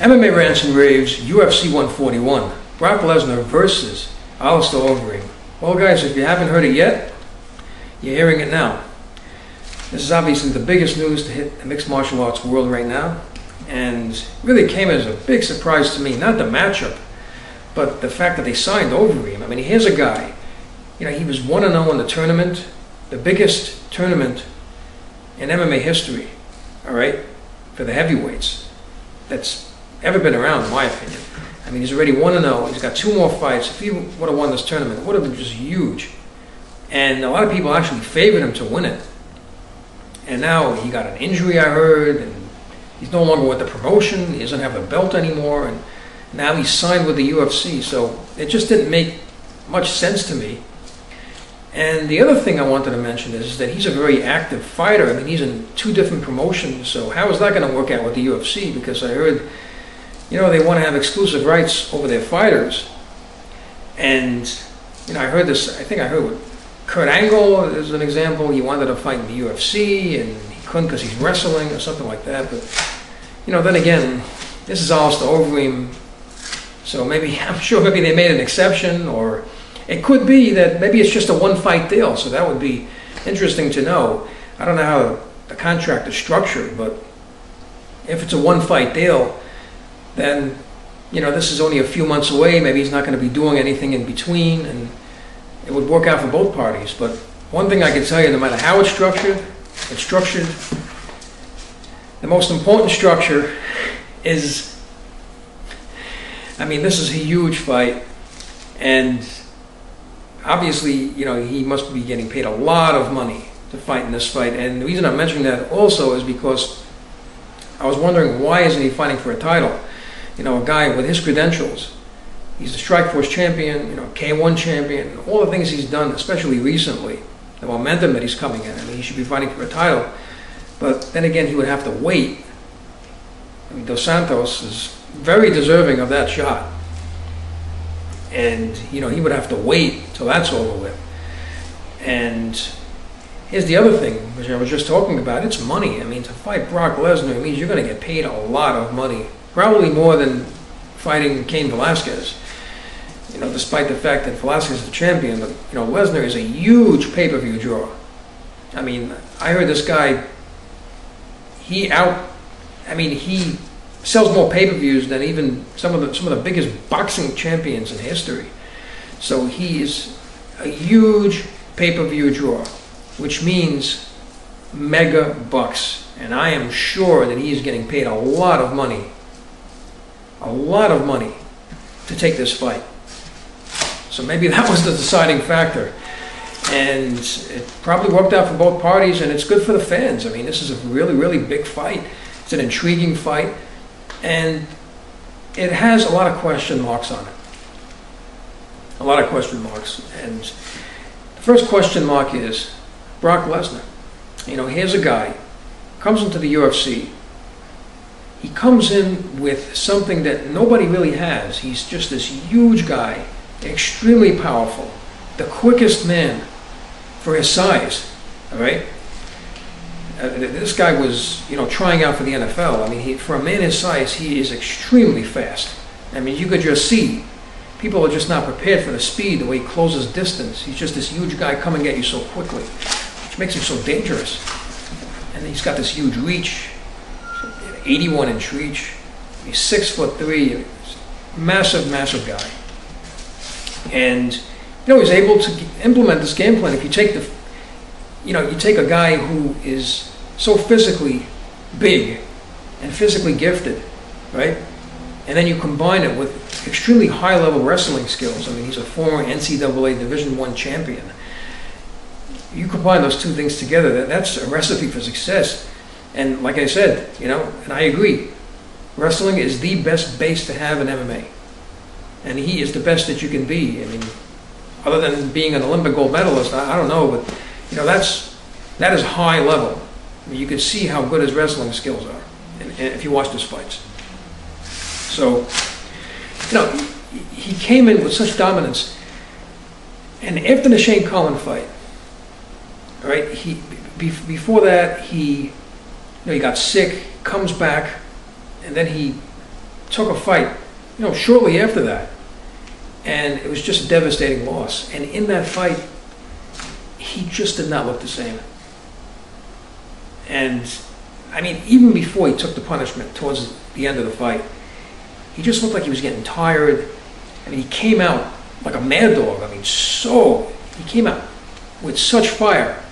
MMA Rants and Raves, UFC 141, Brock Lesnar versus Alistair Overeem. Well guys, if you haven't heard it yet, you're hearing it now. This is obviously the biggest news to hit the mixed martial arts world right now, and really came as a big surprise to me, not the matchup, but the fact that they signed Overeem. I mean, here's a guy, he was 1-0 in the tournament, the biggest tournament in MMA history, all right, for the heavyweights that's ever been around, in my opinion. I mean, he's already 1-0. He's got 2 more fights. If he would have won this tournament, it would have been just huge. And a lot of people actually favored him to win it. And now he got an injury, I heard, and he's no longer with the promotion. He doesn't have the belt anymore, and now he's signed with the UFC. So it just didn't make much sense to me. And the other thing I wanted to mention is that he's a very active fighter. I mean, he's in 2 different promotions. So how is that going to work out with the UFC? Because I heard, they want to have exclusive rights over their fighters. And, I heard this, I think I heard with Kurt Angle as an example. He wanted to fight in the UFC and he couldn't because he's wrestling or something like that. But, then again, this is Alistair Overeem. So I'm sure maybe they made an exception, or it could be that maybe it's just a 1-fight deal. So that would be interesting to know. I don't know how the contract is structured, but if it's a 1-fight deal, then, this is only a few months away. Maybe he's not going to be doing anything in between, and it would work out for both parties. But one thing I can tell you, no matter how it's structured, the most important structure is, this is a huge fight, and obviously, he must be getting paid a lot of money to fight in this fight. And the reason I'm mentioning that also is because I was wondering, why isn't he fighting for a title? A guy with his credentials. He's a Strikeforce champion, K1 champion, all the things he's done, especially recently, the momentum that he's coming in. He should be fighting for a title. But then again, he would have to wait. Dos Santos is very deserving of that shot. And, he would have to wait till that's over with. And here's the other thing, which I was just talking about. It's money. To fight Brock Lesnar means you're going to get paid a lot of money. Probably more than fighting Cain Velasquez. Despite the fact that Velasquez is the champion, but, Lesnar is a huge pay-per-view draw. I heard this guy, he sells more pay-per-views than even some of the biggest boxing champions in history. So he is a huge pay-per-view draw, which means mega bucks. And I am sure that he is getting paid a lot of money to take this fight. So maybe that was the deciding factor. And it probably worked out for both parties, and it's good for the fans. This is a really, really big fight. It's an intriguing fight. And it has a lot of question marks on it. A lot of question marks. And the first question mark is Brock Lesnar. Here's a guy, comes into the UFC. He comes in with something that nobody really has. He's just this huge guy, extremely powerful, the quickest man for his size, all right? This guy was, trying out for the NFL. For a man his size, he is extremely fast. You could just see, people are just not prepared for the speed, the way he closes distance. He's just this huge guy coming at you so quickly, which makes him so dangerous. And he's got this huge reach, 81-inch reach. He's 6'3", massive, massive guy. And, he's able to implement this game plan. If you take you take a guy who is so physically big and physically gifted, right? And then you combine it with extremely high-level wrestling skills. He's a former NCAA Division I champion. You combine those 2 things together, that's a recipe for success. And like I said, and I agree, wrestling is the best base to have in MMA. And he is the best that you can be. Other than being an Olympic gold medalist, I don't know, but that is high level. You can see how good his wrestling skills are if you watch his fights. So, he came in with such dominance. And after the Shane Cullen fight, all right, before that, he got sick, comes back, and then he took a fight, shortly after that, and it was just a devastating loss. And in that fight, he just did not look the same. And I mean, even before he took the punishment towards the end of the fight, he just looked like he was getting tired. I mean, he came out like a mad dog. I mean, he came out with such fire,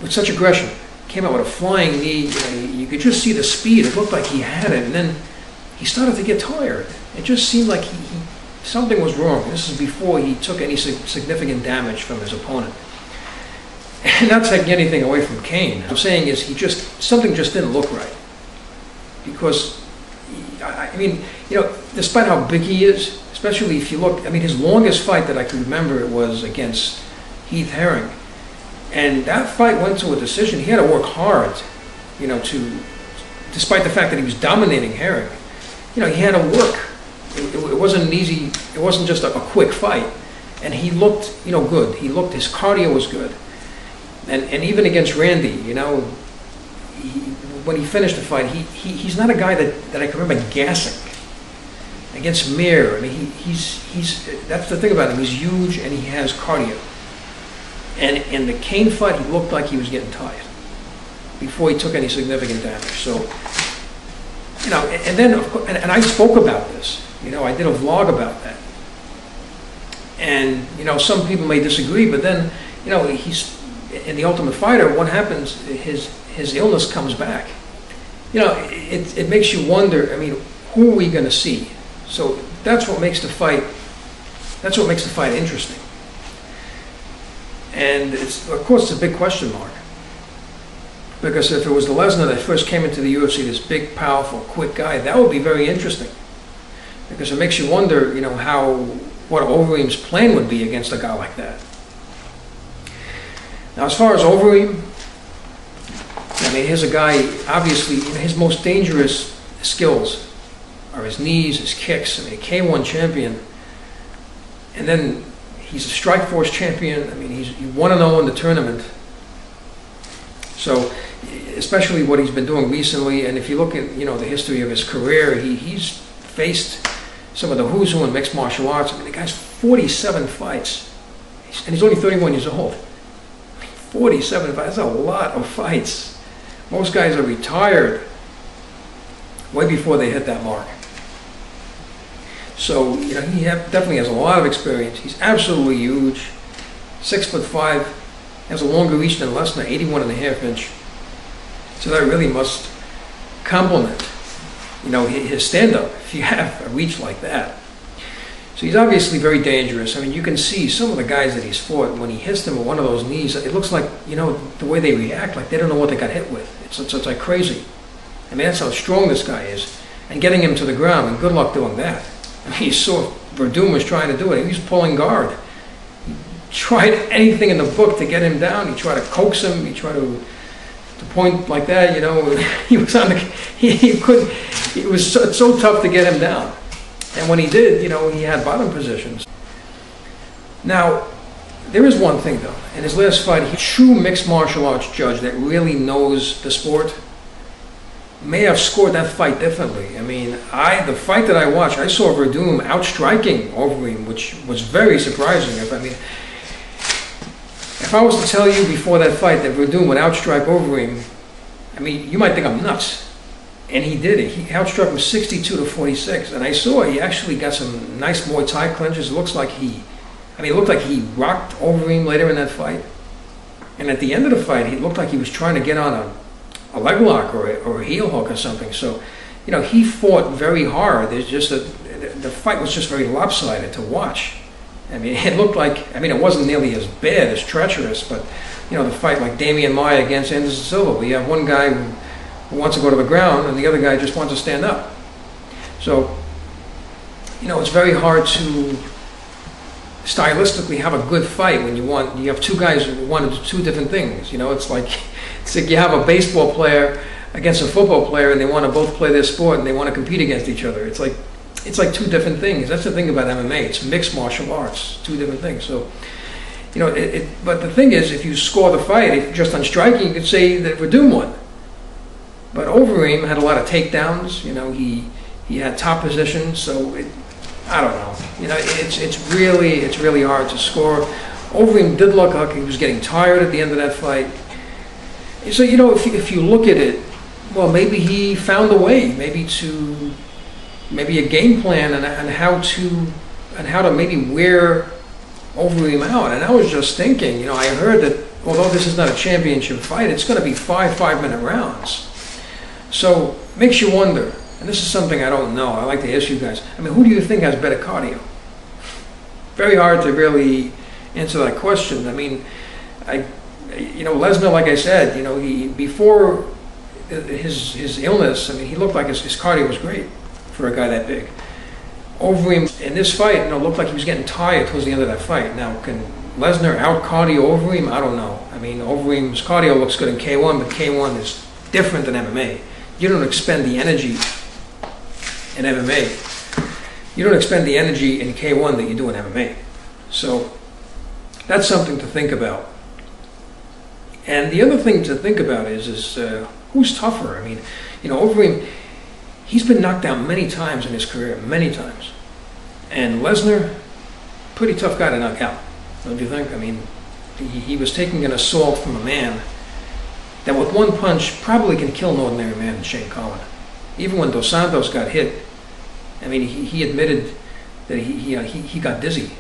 with such aggression. Came out with a flying knee. You could just see the speed. It looked like he had it, and then he started to get tired. It just seemed like something was wrong. This is before he took any significant damage from his opponent. And not taking anything away from Kane. What I'm saying is something just didn't look right. Because, I mean, despite how big he is, especially if you look, I mean, his longest fight that I can remember was against Heath Herring. And that fight went to a decision. He had to work hard, despite the fact that he was dominating Herring. He had to work. It wasn't easy. It wasn't just a quick fight. And he looked, good. His cardio was good. And even against Randy, when he finished the fight, he's not a guy that I can remember gassing. Against Mir, I mean, he's that's the thing about him. He's huge and he has cardio. And in the Kane fight, he looked like he was getting tired before he took any significant damage. So, and then, of course, and I spoke about this. I did a vlog about that. And, some people may disagree, but then, he's in The Ultimate Fighter. What happens? His illness comes back. It makes you wonder. I mean, who are we going to see? So that's what makes the fight. That's what makes the fight interesting. And of course, it's a big question mark. Because if it was the Lesnar that first came into the UFC, this big, powerful, quick guy, that would be very interesting. Because it makes you wonder, what Overeem's plan would be against a guy like that. Now, as far as Overeem, I mean, here's a guy, obviously, his most dangerous skills are his knees, his kicks. I mean, a K1 champion. And then he's a Strikeforce champion. I mean, he's 1-0 in the tournament. So, especially what he's been doing recently, and if you look at, the history of his career, he's faced some of the who's who in mixed martial arts. I mean, the guy's 47 fights. And he's only 31 years old. 47 fights, that's a lot of fights. Most guys are retired way before they hit that mark. So, he definitely has a lot of experience. He's absolutely huge. 6'5", has a longer reach than Lesnar, 81.5 inch. So that really must complement, his stand-up, if you have a reach like that. So he's obviously very dangerous. I mean, you can see some of the guys that he's fought, when he hits them with one of those knees, it looks like, the way they react, like they don't know what they got hit with. It's like crazy. I mean, that's how strong this guy is. And getting him to the ground, and good luck doing that. I mean, you saw Verdum was trying to do it. He was pulling guard. He tried anything in the book to get him down. He tried to coax him. He tried to point like that, He was on the, he couldn't, it was so tough to get him down. And when he did, he had bottom positions. Now, there is one thing though. In his last fight, a true mixed martial arts judge that really knows the sport may have scored that fight differently. I mean, the fight that I watched, I saw Verdum outstriking Overeem, which was very surprising. If I was to tell you before that fight that Verdum would outstrike Overeem, I mean, you might think I'm nuts. And he did it. He outstruck him 62-46. And I saw he actually got some nice Muay Thai clinches. It looked like he rocked Overeem later in that fight. And at the end of the fight, he looked like he was trying to get on a leg lock or a heel hook or something. So, he fought very hard. There's just the fight was just very lopsided to watch. I mean, it looked like, it wasn't nearly as bad, as treacherous, but, the fight like Damian Maia against Anderson Silva, where you have one guy who wants to go to the ground and the other guy just wants to stand up. So, it's very hard to stylistically have a good fight when you have two guys who want to do two different things. It's like you have a baseball player against a football player and they want to both play their sport and they want to compete against each other. It's like two different things. That's the thing about MMA. It's mixed martial arts, two different things. So, but the thing is, if you score the fight, just on striking, you could say that Verdum won. But Overeem had a lot of takedowns. He had top position, so I don't know. You know, it's really hard to score. Overeem did look like he was getting tired at the end of that fight. So, you know, if you look at it, well, maybe he found a way, maybe a game plan and how to maybe wear Overeem out. And I was just thinking, you know, I heard that although this is not a championship fight, it's going to be 5 minute rounds. So makes you wonder, and this is something I don't know. I like to ask you guys. I mean, who do you think has better cardio? Very hard to really answer that question. I mean, Lesnar, like I said, you know, before his illness, I mean, he looked like his cardio was great for a guy that big. Overeem in this fight, you know, looked like he was getting tired towards the end of that fight. Now, can Lesnar out cardio Overeem? I don't know. I mean, Overeem's cardio looks good in K1, but K1 is different than MMA. You don't expend the energy in MMA. You don't expend the energy in K1 that you do in MMA. So that's something to think about. And the other thing to think about is who's tougher? I mean, you know, Overeem, he's been knocked out many times in his career, many times. And Lesnar, pretty tough guy to knock out, don't you think? I mean, he was taking an assault from a man that with one punch probably can kill an ordinary man in Shane Cohen. Even when Dos Santos got hit, I mean, he admitted that he got dizzy.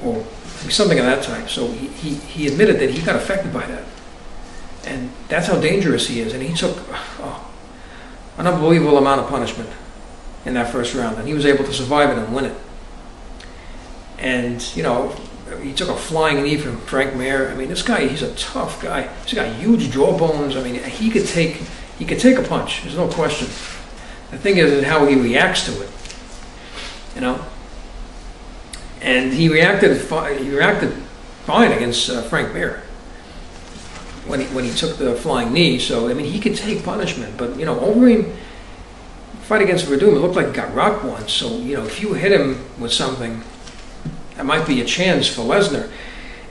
Or something of that type. So he admitted that he got affected by that. And that's how dangerous he is. And he took an unbelievable amount of punishment in that first round. And he was able to survive it and win it. And, you know, he took a flying knee from Frank Mir. I mean, this guy, he's a tough guy. He's got huge jawbones. I mean, he could take a punch. There's no question. The thing is how he reacts to it. You know? And he reacted fine against Frank Mir when he took the flying knee. So I mean, he could take punishment. But you know, Overeem fight against Verdum, it looked like he got rocked once. So you know, if you hit him with something, that might be a chance for Lesnar.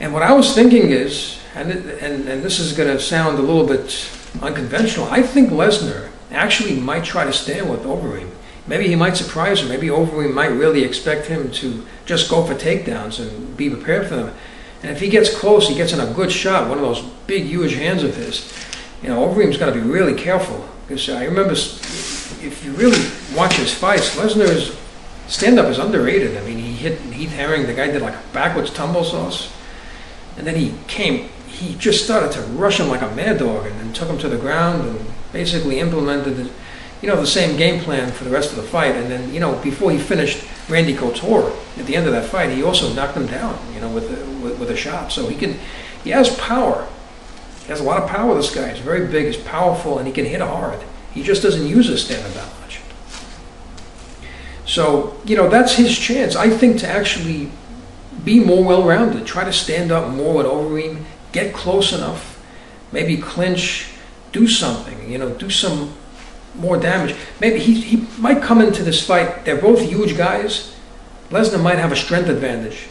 And what I was thinking is, and this is going to sound a little bit unconventional, I think Lesnar actually might try to stand with Overeem. Maybe he might surprise him. Maybe Overeem might really expect him to just go for takedowns and be prepared for them. And if he gets close, he gets in a good shot, one of those big, huge hands of his, you know, Overeem's got to be really careful. Because I remember, if you really watch his fights, Lesnar's stand-up is underrated. I mean, he hit Heath Herring, the guy did like a backwards tumble sauce. And then he just started to rush him like a mad dog and then took him to the ground and basically implemented the same game plan for the rest of the fight. And then, you know, before he finished Randy Couture, at the end of that fight, he also knocked him down, you know, with a shot. So he has power. He has a lot of power, this guy. He's very big, he's powerful, and he can hit hard. He just doesn't use his stand-up that much. So, you know, that's his chance, I think, to actually be more well-rounded. Try to stand up more with Overeem, get close enough, maybe clinch, do something, you know, do some more damage. Maybe he might come into this fight, they're both huge guys. Lesnar might have a strength advantage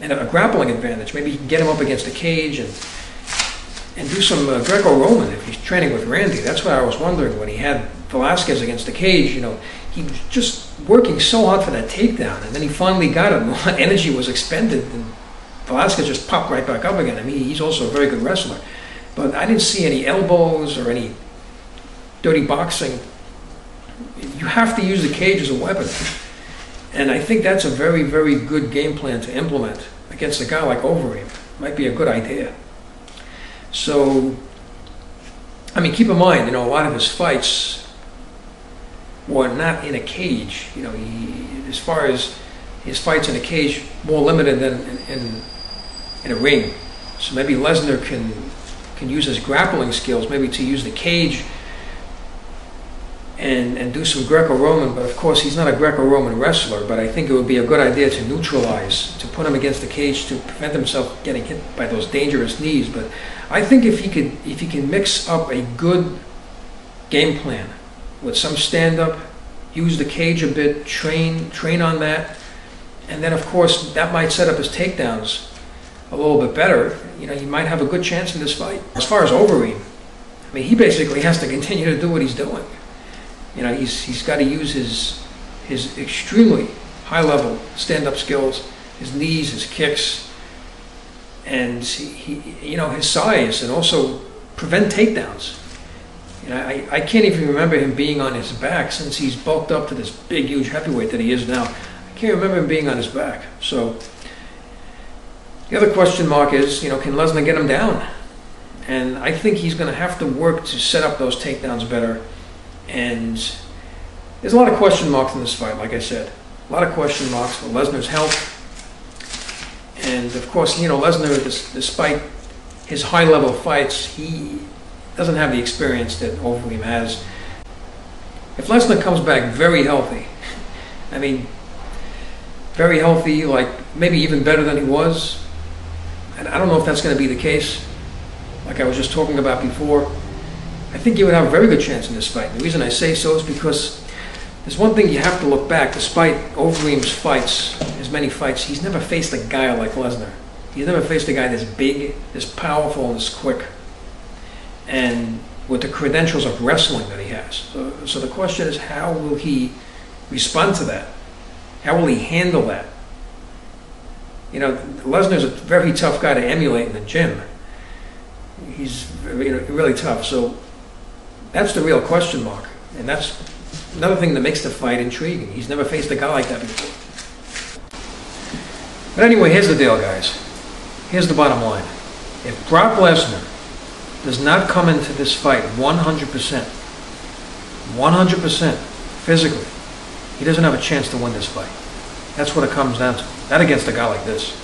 and a grappling advantage. Maybe he can get him up against the cage and do some Greco-Roman if he's training with Randy. That's what I was wondering when he had Velasquez against the cage. You know, he was just working so hard for that takedown, and then he finally got it, and all that energy was expended, and Velasquez just popped right back up again. I mean, he's also a very good wrestler. But I didn't see any elbows or any dirty boxing. You have to use the cage as a weapon. And I think that's a very, very good game plan to implement against a guy like Overeem. Might be a good idea. So, I mean, keep in mind, you know, a lot of his fights were not in a cage. You know, as far as his fights in a cage, more limited than in a ring. So maybe Lesnar can use his grappling skills, maybe to use the cage and do some Greco-Roman, but of course he's not a Greco-Roman wrestler, but I think it would be a good idea to neutralize, to put him against the cage to prevent himself getting hit by those dangerous knees. But I think if he can mix up a good game plan with some stand-up, use the cage a bit, train on that, and then of course that might set up his takedowns a little bit better. You know, he might have a good chance in this fight. As far as Overeem, I mean, he basically has to continue to do what he's doing. You know, he's got to use his extremely high-level stand-up skills, his knees, his kicks, and you know, his size, and also prevent takedowns. You know, I can't even remember him being on his back since he's bulked up to this big, huge heavyweight that he is now. I can't remember him being on his back. So the other question mark is, you know, can Lesnar get him down? And I think he's going to have to work to set up those takedowns better. And there's a lot of question marks in this fight, like I said. A lot of question marks for Lesnar's health. And of course, you know, Lesnar, despite his high-level fights, he doesn't have the experience that Overeem has. If Lesnar comes back very healthy, I mean, very healthy, like maybe even better than he was, and I don't know if that's going to be the case, like I was just talking about before, I think he would have a very good chance in this fight. The reason I say so is because there's one thing you have to look back. Despite Overeem's fights, his many fights, he's never faced a guy like Lesnar. He's never faced a guy this big, this powerful, and this quick, and with the credentials of wrestling that he has. So the question is, how will he respond to that? How will he handle that? You know, Lesnar's a very tough guy to emulate in the gym. He's really tough. So that's the real question mark. And that's another thing that makes the fight intriguing. He's never faced a guy like that before. But anyway, here's the deal, guys. Here's the bottom line. If Brock Lesnar does not come into this fight 100%, 100% physically, he doesn't have a chance to win this fight. That's what it comes down to. Not against a guy like this.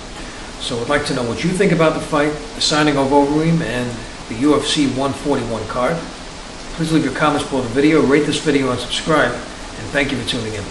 So I'd like to know what you think about the fight, the signing of Overeem, and the UFC 141 card. Please leave your comments below the video, rate this video, and subscribe. And thank you for tuning in.